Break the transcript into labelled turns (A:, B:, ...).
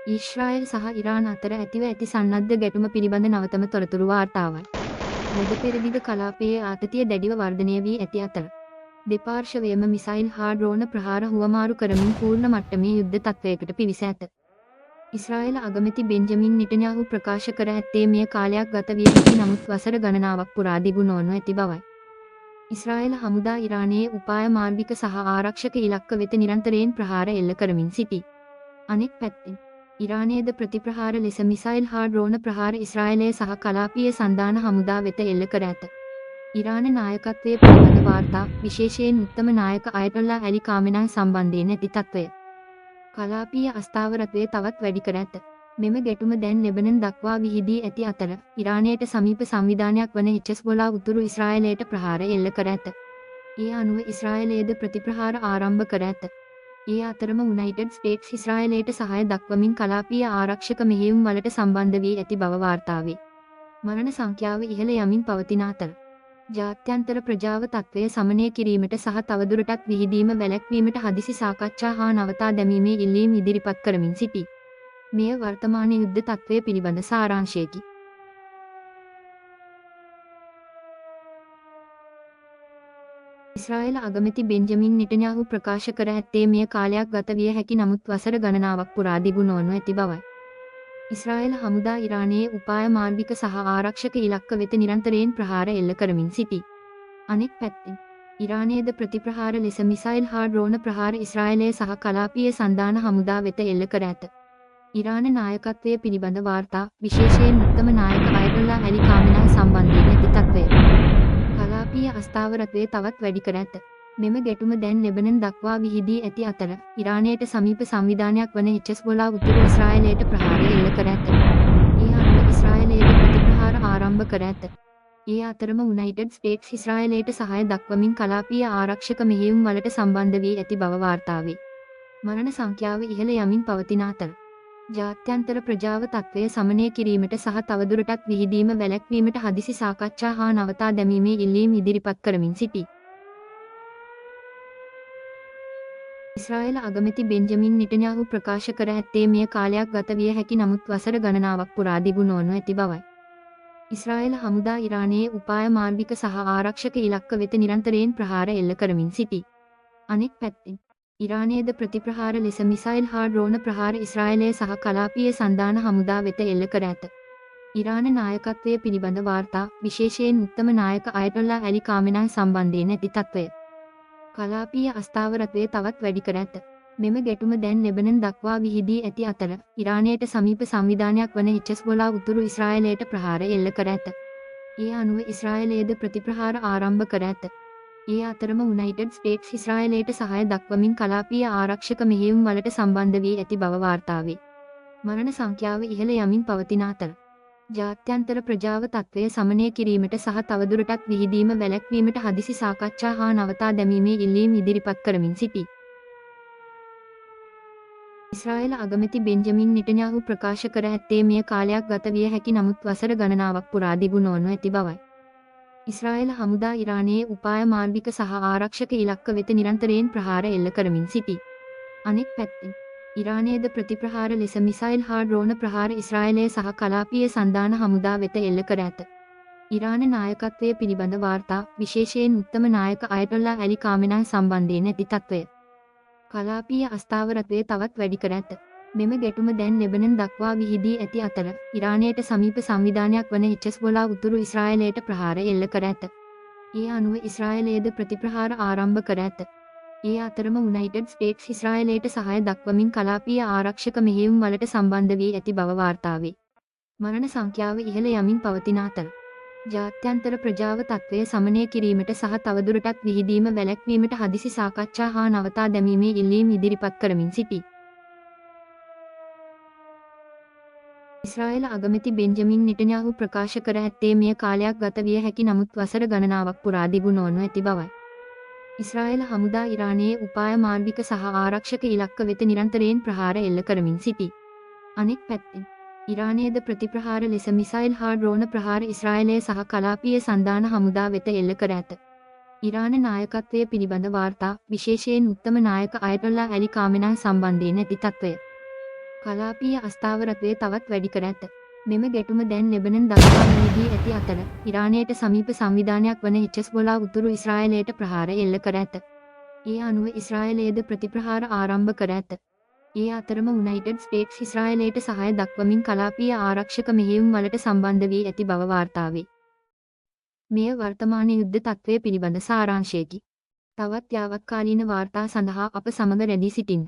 A: ඊශ්‍රායල් සහ ඉරාන අතර ඇතිව ඇති සන්නද්ධ ගැටුම පිළිබඳ නවතම තොරතුරු වාර්තාවයි. මැද පෙරදිග කලාපයේ ආතතිය දැඩිව වර්ධනය වී ඇති අතර දෙපාර්ශවයම මිසයිල් හා ඩ්‍රෝන ප්‍රහාර හුවමාරු කරමින් පූර්ණ මට්ටමේ යුද්ධ තත්ත්වයකට පිවිස ඇත. ඉස්රායල අගමැති බෙන්ජමින් නෙටන්යාහු ප්‍රකාශ කර ඇත්තේ මෙය කාලයක් ගත විය හැකි නමුත් වසර ගණනාවක් පුරා දිගු නොවනු ඇති බවයි. ඉස්රායල හමුදා ඉරානයේ උපාය මාර්ගික සහ ආරක්ෂක ඉලක්ක වෙත නිරන්තරයෙන් ප්‍රහාර එල්ල කරමින් සිටී. අනෙක් පැත්තෙන් ඉරානයේද ප්‍රතිප්‍රහාර ලෙස මිසයිල් හා ඩ්‍රෝන ප්‍රහාර ඉස්රායලයේ සහ කලාපීය සන්ධාන හමුදා වෙත එල්ල කර ඇත. ඉරාන නායකත්වයේ පිළිබඳ වාර්තා විශේෂයෙන් උත්තම නායක අයතොල්ලා ඇලි කාමෙනයි සම්බන්ධයෙන් ඇති තත්ත්වය. කලාපීය අස්ථාවරත්වය තවත් වැඩි කර ඇත. මෙම ගැටුම දැන් ලෙබනන් දක්වා විහිදී ඇති අතර ඉරානයට සමීප සංවිධානයක් වන හිජ්බුල්ලාහ් උතුරු ඉස්රායලයට ප්‍රහාර එල්ල කර ඇත. ඒ අනුව ඉස්රායලයේද ප්‍රතිප්‍රහාර ආරම්භ කර ඇත. ඒ අතරම යුනයිටඩ් ස්ටේට්ස් ඉස්රායලයට සහාය දක්වමින් කලාපීය ආරක්ෂක මෙහෙයුම් වලට සම්බන්ධ වී ඇති බව වාර්තා වේ. මරණ සංඛ්‍යාව ඉහළ යමින් පවතින අතර ජාත්‍යන්තර ප්‍රජාව තත්ත්වය සමනය කිරීමට සහ තවදුරටත් විහිදීම වැළැක්වීමට හදිසි සාකච්ඡා හා නවතා දැමීමේ ඉල්ලීම් ඉදිරිපත් කරමින් සිටී. මෙය වර්තමාන යුද්ධ තත්ත්වය පිළිබඳ සාරාංශයකි. ඉස්රායල අගමැති බෙන්ජමින් නෙටන්යාහු ප්‍රකාශ කර ඇත්තේ මෙය කාලයක් ගත විය හැකි නමුත් වසර ගණනාවක් පුරා දිගු නොවනු ඇති බවයි. ඉස්රායල හමුදා ඉරානයේ උපාය මාර්ගික සහ ආරක්ෂක ඉලක්ක වෙත නිරන්තරයෙන් ප්‍රහාර එල්ල කරමින් සිටී. අනෙක් පැත්තෙන් ඉරානයේද ප්‍රතිප්‍රහාර ලෙස මිසයිල් හා ඩ්‍රෝන ප්‍රහාර ඉස්රායලයේ සහ කලාපීය සන්ධාන හමුදා වෙත එල්ල කර ඇත. ඉරාන නායකත්වයේ පිළිබඳ වාර්තා විශේෂයෙන් උත්තම නායක අයතොල්ලා ඇලි කාමෙනයි සම්බන්ධයෙන් ඇති තත්ත්වය. කලාපීය අස්ථාවරත්වය තවත් වැඩි කර ඇත. මෙම ගැටුම දැන් ලෙබනන් දක්වා විහිදී ඇති අතර ඉරානයට සමීප සංවිධානයක් වන හිජ්බුල්ලාහ් උතුරු ඉස්රායලයට ප්‍රහාර එල්ල කර ඇත. ඒ අනුව ඉස්රායලයේද ප්‍රතිප්‍රහාර ආරම්භ කර ඇත. ඒ අතරම යුනයිටඩ් ස්ටේට්ස් ඉස්රායලයට සහාය දක්වමින් කලාපීය ආරක්ෂක මෙහෙයුම් වලට සම්බන්ධ වී ඇති බව වාර්තා වේ. මරණ සංඛ්‍යාව ඉහළ යමින් පවතින අතර ජාත්‍යන්තර ප්‍රජාව තත්ත්වය සමනය කිරීමට සහ තවදුරටත් විහිදීම වැළැක්වීමට හදිසි සාකච්ඡා හා නවතා දැමීමේ ඉල්ලීම් ඉදිරිපත් කරමින් සිටී. ඉස්රායල අගමැති බෙන්ජමින් නෙටන්යාහු ප්‍රකාශ කර ඇත්තේ මෙය කාලයක් ගත විය හැකි නමුත් වසර ගණනාවක් පුරා දිගු නොවනු ඇති බවයි. ඉස්රායල හමුදා ඉරානයේ උපාය මාර්ගික සහ ආරක්ෂක ඉලක්ක වෙත නිරන්තරයෙන් ප්‍රහාර එල්ල කරමින් සිටී. අනෙක් පැත්තෙන් ඉරානයේද ප්‍රතිප්‍රහාර ලෙස මිසයිල් හා ඩ්‍රෝන ප්‍රහාර ඉස්රායලයේ සහ කලාපීය සන්ධාන හමුදා වෙත එල්ල කර ඇත. ඉරාන නායකත්වයේ පිළිබඳ වාර්තා විශේෂයෙන් උත්තම නායක අයතොල්ලා ඇලි කාමෙනයි සම්බන්ධයෙන් ඇති තත්ත්වය. කලාපීය අස්ථාවරත්වය තවත් වැඩි කර ඇත. මෙම ගැටුම දැන් ලෙබනන් දක්වා විහිදී ඇති අතර ඉරානයට සමීප සංවිධානයක් වන හිජ්බුල්ලාහ් උතුරු ඉස්රායලයට ප්‍රහාර එල්ල කර ඇත. ඒ අනුව ඉස්රායලයේද ප්‍රතිප්‍රහාර ආරම්භ කර ඇත. ඒ අතරම යුනයිටඩ් ස්ටේට්ස් ඉස්රායලයට සහාය දක්වමින් කලාපීය ආරක්ෂක මෙහෙයුම් වලට සම්බන්ධ වී ඇති බව වාර්තා වේ. මරණ සංඛ්‍යාව ඉහළ යමින් පවතින අතර ජාත්‍යන්තර ප්‍රජාව තත්ත්වය සමනය කිරීමට සහ තවදුරටත් විහිදීම වැළැක්වීමට හදිසි සාකච්ඡා හා නවතා දැමීමේ ඉල්ලීම් ඉදිරිපත් කරමින් සිටී. ඉස්රායල අගමැති බෙන්ජමින් නෙටන්යාහු ප්‍රකාශ කර ඇත්තේ මෙය කාලයක් ගත විය හැකි නමුත් වසර ගණනාවක් පුරා දිගු නොවනු ඇති බවයි. ඉස්රායල හමුදා ඉරානයේ උපාය මාර්ගික සහ ආරක්ෂක ඉලක්ක වෙත නිරන්තරයෙන් ප්‍රහාර එල්ල කරමින් සිටී. අනෙක් පැත්තෙන් ඉරානයේද ප්‍රතිප්‍රහාර ලෙස මිසයිල් හා ඩ්‍රෝන ප්‍රහාර ඉස්රායලයේ සහ කලාපීය සන්ධාන හමුදා වෙත එල්ල කර ඇත. ඉරාන නායකත්වයේ පිළිබඳ වාර්තා විශේෂයෙන් උත්තම නායක අයතොල්ලා ඇලි කාමෙනයි සම්බන්ධයෙන් ඇති තත්ත්වය. කලාපීය අස්ථාවරත්වය තවත් වැඩි කර ඇත. මෙම ගැටුම දැන් ලෙබනන් දක්වා විහිදී ඇති අතර ඉරානයට සමීප සංවිධානයක් වන හිජ්බුල්ලාහ් උතුරු ඉස්රායලයට ප්‍රහාර එල්ල කර ඇත. ඒ අනුව ඉස්රායලයේද ප්‍රතිප්‍රහාර ආරම්භ කර ඇත. ඒ අතරම යුනයිටඩ් ස්ටේට්ස් ඉස්රායලයට සහාය දක්වමින් කලාපීය ආරක්ෂක මෙහෙයුම් වලට සම්බන්ධ වී ඇති බව වාර්තා වේ. මරණ සංඛ්‍යාව ඉහළ යමින් පවතින අතර ජාත්‍යන්තර ප්‍රජාව තත්ත්වය සමනය කිරීමට සහ තවදුරටත් විහිදීම වැළැක්වීමට හදිසි සාකච්ඡා හා නවතා දැමීමේ ඉල්ලීම් ඉදිරිපත් කරමින් සිටී. ඉස්රායල අගමැති බෙන්ජමින් නෙටන්යාහු ප්‍රකාශ කර ඇත්තේ මෙය කාලයක් ගත විය හැකි නමුත් වසර ගණනාවක් පුරා දිගු නොවනු ඇති බවයි. ඉස්රායල හමුදා ඉරානයේ උපාය මාර්ගික සහ ආරක්ෂක ඉලක්ක වෙත නිරන්තරයෙන් ප්‍රහාර එල්ල කරමින් සිටී. අනෙක් පැත්තෙන් ඉරානයේද ප්‍රතිප්‍රහාර ලෙස මිසයිල් හා ඩ්‍රෝන ප්‍රහාර ඉස්රායලයේ සහ කලාපීය සන්ධාන හමුදා වෙත එල්ල කර ඇත. ඉරාන නායකත්වයේ පිළිබඳ වාර්තා විශේෂයෙන් උත්තම නායක අයතොල්ලා ඇලි කාමෙනයි සම්බන්ධයෙන් ඇති තත්ත්වය. කලාපීය අස්ථාවරත්වය තවත් වැඩි කර ඇත. මෙම ගැටුම දැන් ලෙබනන් දක්වා මියදී ඇති අතර ඉරානයට සමීප සංවිධානයක් වන හිචස්බොලා උතුරු ඉස්රායලයට ප්‍රහාර එල්ල කර ඇත. ඒ අනුව ඉස්රායලයේද ප්‍රතිප්‍රහාර ආරම්භ කර ඇත. ඒ අතරම යුනයිටඩ් ස්ටේට්ස් ඉස්රායලයට සහාය දක්වමින් කලාපීය ආරක්ෂක මෙහෙයුම් වලට සම්බන්ධ වී ඇති බව වාර්තා වේ. මෙය වර්තමාන යුද්ධ තත්ත්වය පිළිබඳ සාරාංශයකි. තවත් යාවත්කාලීන වාර්තා සඳහා අප සමග රැඳී සිටින්න.